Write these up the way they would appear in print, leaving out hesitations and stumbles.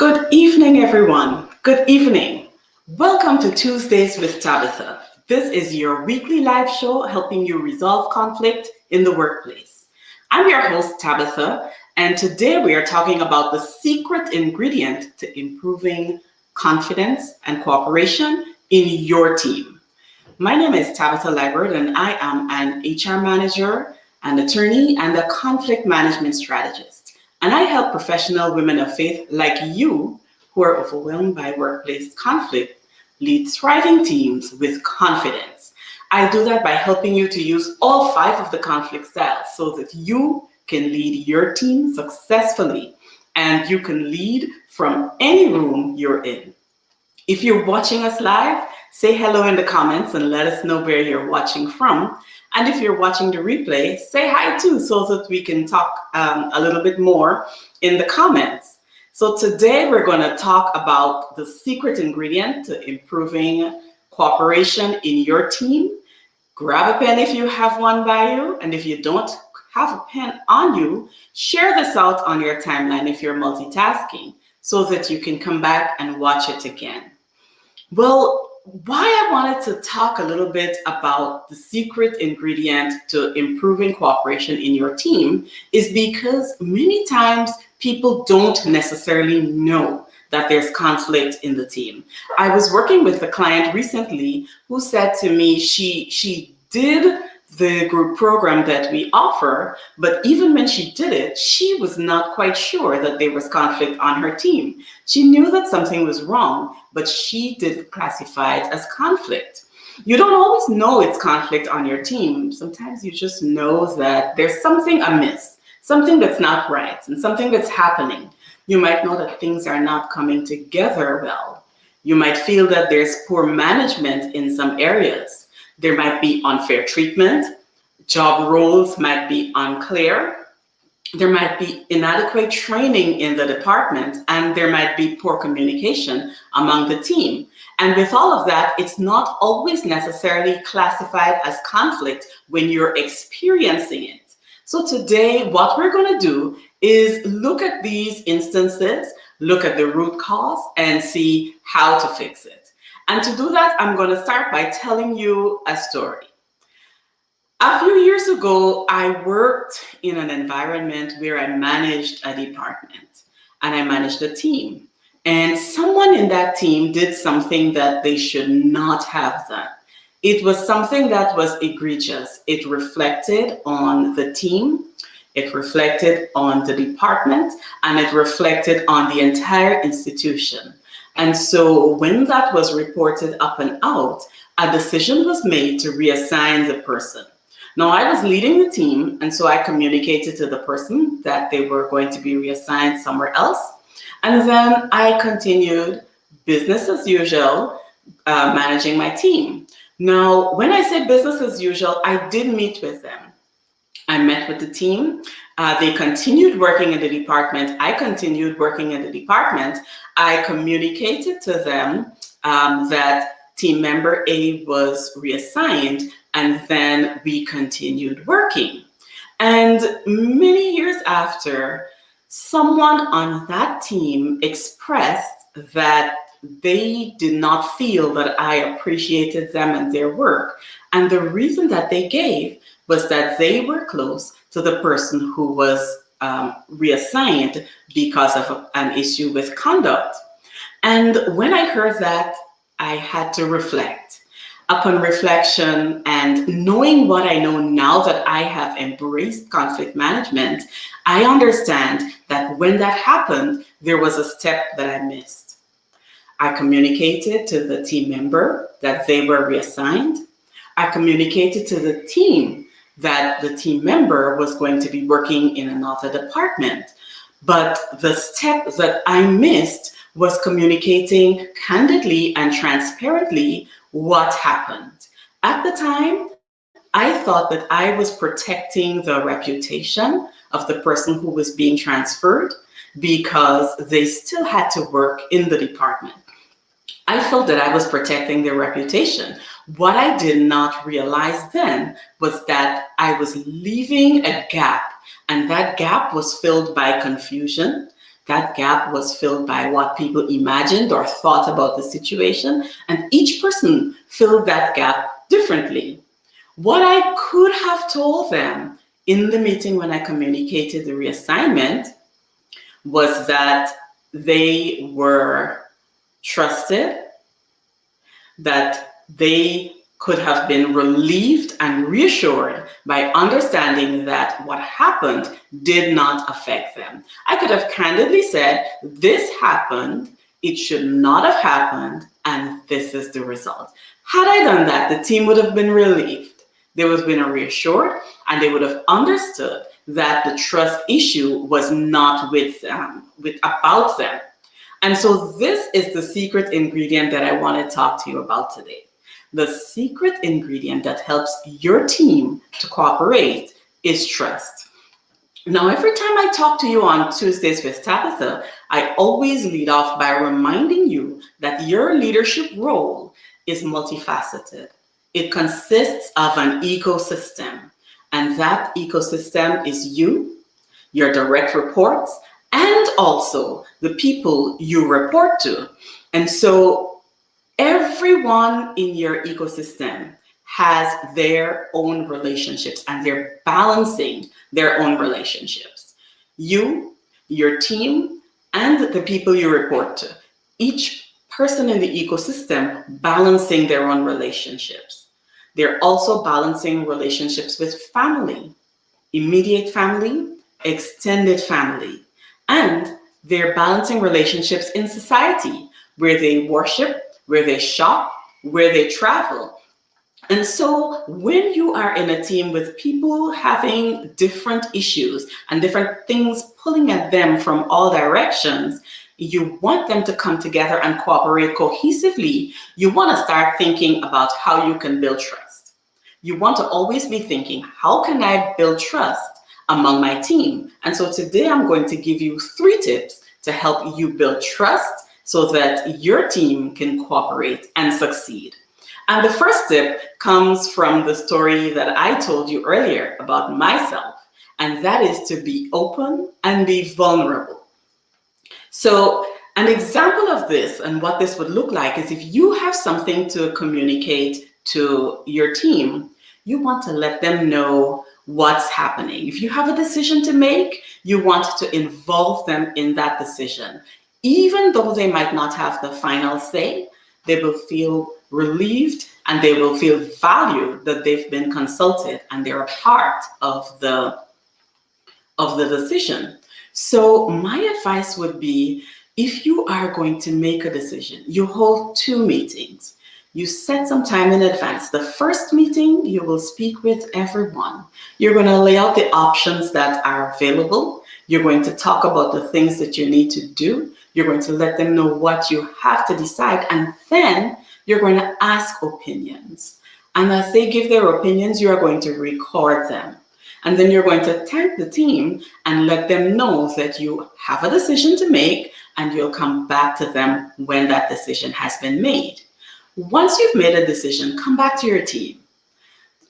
Good evening, everyone. Good evening. Welcome to Tuesdays with Tabitha. This is your weekly live show helping you resolve conflict in the workplace. I'm your host, Tabitha, and today we are talking about the secret ingredient to improving confidence and cooperation in your team. My name is Tabitha Liburd, and I am an HR manager, an attorney, and a conflict management strategist. And I help professional women of faith like you who are overwhelmed by workplace conflict lead thriving teams with confidence. I do that by helping you to use all 5 of the conflict styles so that you can lead your team successfully and you can lead from any room you're in. If you're watching us live, say hello in the comments and let us know where you're watching from. And if you're watching the replay, say hi too so that we can talk a little bit more in the comments. So today we're going to talk about the secret ingredient to improving cooperation in your team. Grab a pen if you have one by you, and if you don't have a pen on you, share this out on your timeline if you're multitasking so that you can come back and watch it again. Well, why I wanted to talk a little bit about the secret ingredient to improving cooperation in your team is because many times people don't necessarily know that there's conflict in the team. I was working with a client recently who said to me she did the group program that we offer, but even when she did it, she was not quite sure that there was conflict on her team. She knew that something was wrong, but she didn't classify it as conflict. You don't always know it's conflict on your team. Sometimes you just know that there's something amiss, something that's not right, and something that's happening. You might know that things are not coming together well. You might feel that there's poor management in some areas. There might be unfair treatment, job roles might be unclear, there might be inadequate training in the department, and there might be poor communication among the team. And with all of that, it's not always necessarily classified as conflict when you're experiencing it. So today, what we're going to do is look at these instances, look at the root cause, and see how to fix it. And to do that, I'm going to start by telling you a story. A few years ago, I worked in an environment where I managed a department and I managed a team. And someone in that team did something that they should not have done. It was something that was egregious. It reflected on the team, it reflected on the department, and it reflected on the entire institution. And so when that was reported up and out, a decision was made to reassign the person. Now, I was leading the team, and so I communicated to the person that they were going to be reassigned somewhere else. And then I continued business as usual, managing my team. Now, when I say business as usual, I did meet with them. I met with the team. They continued working in the department. I continued working in the department. I communicated to them that team member A was reassigned, and then we continued working. And many years after, someone on that team expressed that they did not feel that I appreciated them and their work. And the reason that they gave was that they were close to the person who was reassigned because of an issue with conduct. And when I heard that, I had to reflect. Upon reflection and knowing what I know now that I have embraced conflict management, I understand that when that happened, there was a step that I missed. I communicated to the team member that they were reassigned. I communicated to the team that the team member was going to be working in another department. But the step that I missed was communicating candidly and transparently what happened. At the time, I thought that I was protecting the reputation of the person who was being transferred because they still had to work in the department. I felt that I was protecting their reputation. What I did not realize then was that I was leaving a gap, and that gap was filled by confusion, That gap was filled by what people imagined or thought about the situation, and each person filled that gap differently. What I could have told them in the meeting when I communicated the reassignment was that they were trusted, that they could have been relieved and reassured by understanding that what happened did not affect them. I could have candidly said, this happened, it should not have happened, and this is the result. Had I done that, the team would have been relieved. They would have been reassured, and they would have understood that the trust issue was not about them. And so this is the secret ingredient that I want to talk to you about today. The secret ingredient that helps your team to cooperate is trust. Now, every time I talk to you on Tuesdays with Tabitha, I always lead off by reminding you that your leadership role is multifaceted. It consists of an ecosystem, and that ecosystem is you, your direct reports, and also the people you report to. And so everyone in your ecosystem has their own relationships, and they're balancing their own relationships. You, your team, and the people you report to. Each person in the ecosystem balancing their own relationships. They're also balancing relationships with family, immediate family, extended family, and they're balancing relationships in society, where they worship, where they shop, where they travel. And so when you are in a team with people having different issues and different things pulling at them from all directions, you want them to come together and cooperate cohesively. You want to start thinking about how you can build trust. You want to always be thinking, how can I build trust among my team? And so today I'm going to give you 3 tips to help you build trust so that your team can cooperate and succeed. And the first tip comes from the story that I told you earlier about myself, and that is to be open and be vulnerable. So an example of this and what this would look like is if you have something to communicate to your team, you want to let them know what's happening. If you have a decision to make, you want to involve them in that decision. Even though they might not have the final say, they will feel relieved and they will feel valued that they've been consulted and they're a part of the decision. So my advice would be, if you are going to make a decision, you hold 2 meetings. You set some time in advance. The first meeting, you will speak with everyone. You're going to lay out the options that are available. You're going to talk about the things that you need to do. You're going to let them know what you have to decide. And then you're going to ask opinions. And as they give their opinions, you are going to record them. And then you're going to thank the team and let them know that you have a decision to make and you'll come back to them when that decision has been made. Once you've made a decision, come back to your team.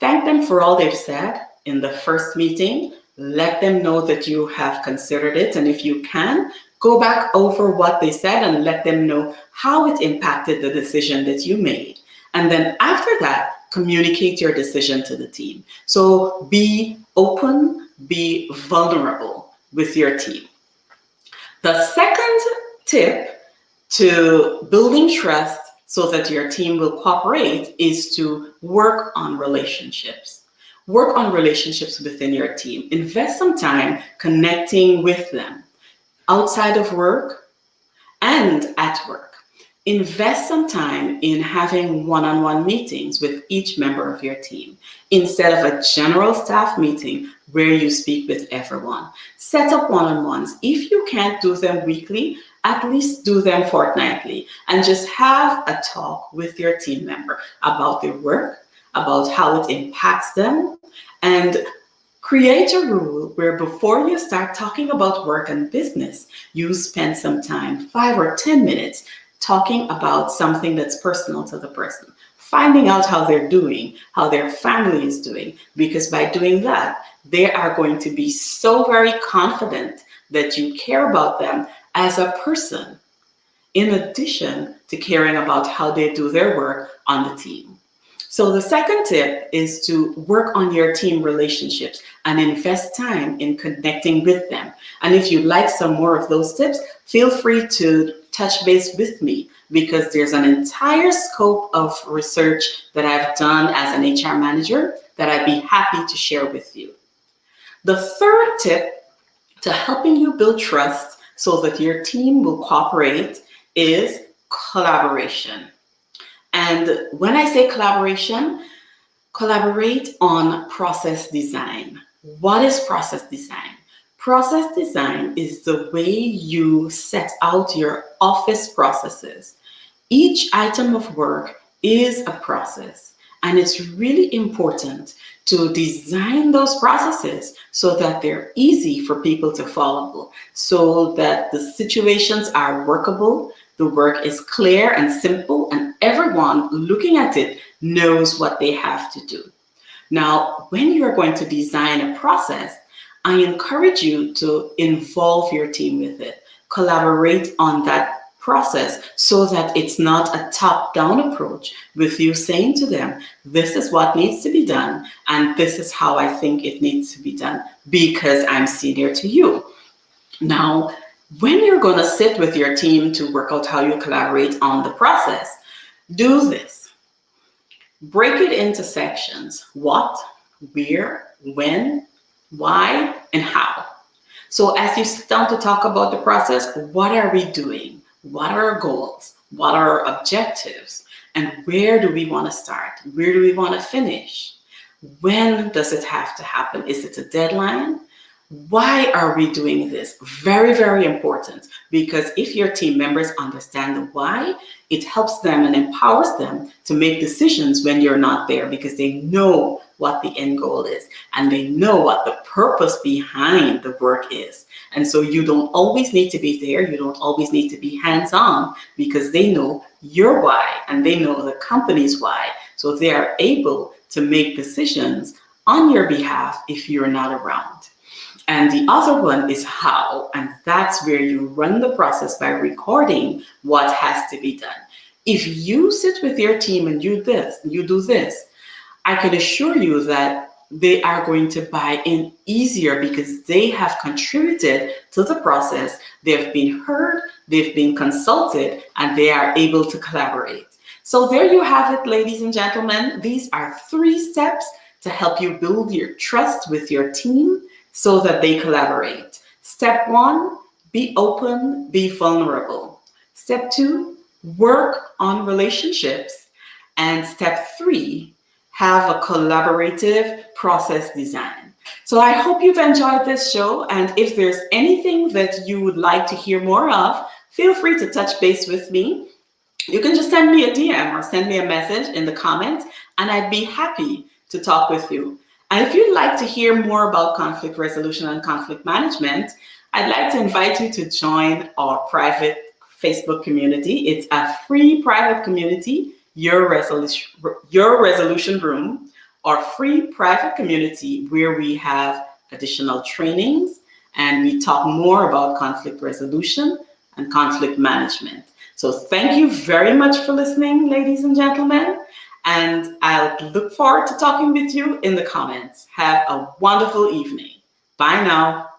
Thank them for all they've said in the first meeting. Let them know that you have considered it. And if you can, go back over what they said and let them know how it impacted the decision that you made. And then after that, communicate your decision to the team. So be open, be vulnerable with your team. The second tip to building trust so that your team will cooperate is to work on relationships. Work on relationships within your team. Invest some time connecting with them outside of work and at work. Invest some time in having one-on-one meetings with each member of your team instead of a general staff meeting where you speak with everyone. Set up one-on-ones. If you can't do them weekly, at least do them fortnightly and just have a talk with your team member about their work, about how it impacts them, and create a rule where before you start talking about work and business, you spend some time, 5 or 10 minutes, talking about something that's personal to the person, finding out how they're doing, how their family is doing, because by doing that, they are going to be so very confident that you care about them as a person, in addition to caring about how they do their work on the team. So the second tip is to work on your team relationships and invest time in connecting with them. And if you'd like some more of those tips, feel free to touch base with me, because there's an entire scope of research that I've done as an HR manager that I'd be happy to share with you. The third tip to helping you build trust so that your team will cooperate is collaboration. And when I say collaboration, collaborate on process design. What is process design? Process design is the way you set out your office processes. Each item of work is a process, and it's really important to design those processes so that they're easy for people to follow, so that the situations are workable, the work is clear and simple, and everyone looking at it knows what they have to do. Now, when you're going to design a process, I encourage you to involve your team with it. Collaborate on that process so that it's not a top-down approach with you saying to them, this is what needs to be done, and this is how I think it needs to be done because I'm senior to you. Now, when you're going to sit with your team to work out how you collaborate on the process, do this. Break it into sections: what, where, when, why, and how. So as you sit down to talk about the process, what are we doing? What are our goals? What are our objectives? And where do we want to start? Where do we want to finish? When does it have to happen? Is it a deadline? Why are we doing this? Very, very important, because if your team members understand the why, it helps them and empowers them to make decisions when you're not there, because they know what the end goal is and they know what the purpose behind the work is. And so you don't always need to be there. You don't always need to be hands-on, because they know your why and they know the company's why. So they are able to make decisions on your behalf if you're not around. And the other one is how, and that's where you run the process by recording what has to be done. If you sit with your team and you do this, I can assure you that they are going to buy in easier, because they have contributed to the process, they've been heard, they've been consulted, and they are able to collaborate. So there you have it, ladies and gentlemen. These are 3 steps to help you build your trust with your team so that they collaborate. Step 1, be open, be vulnerable. Step 2, work on relationships. And step 3, have a collaborative process design. So I hope you've enjoyed this show, and if there's anything that you would like to hear more of, feel free to touch base with me. You can just send me a DM or send me a message in the comments, and I'd be happy to talk with you. And if you'd like to hear more about conflict resolution and conflict management, I'd like to invite you to join our private Facebook community. It's a free private community, Your Resolution Room, our free private community where we have additional trainings and we talk more about conflict resolution and conflict management. So thank you very much for listening, ladies and gentlemen. And I'll look forward to talking with you in the comments. Have a wonderful evening. Bye now.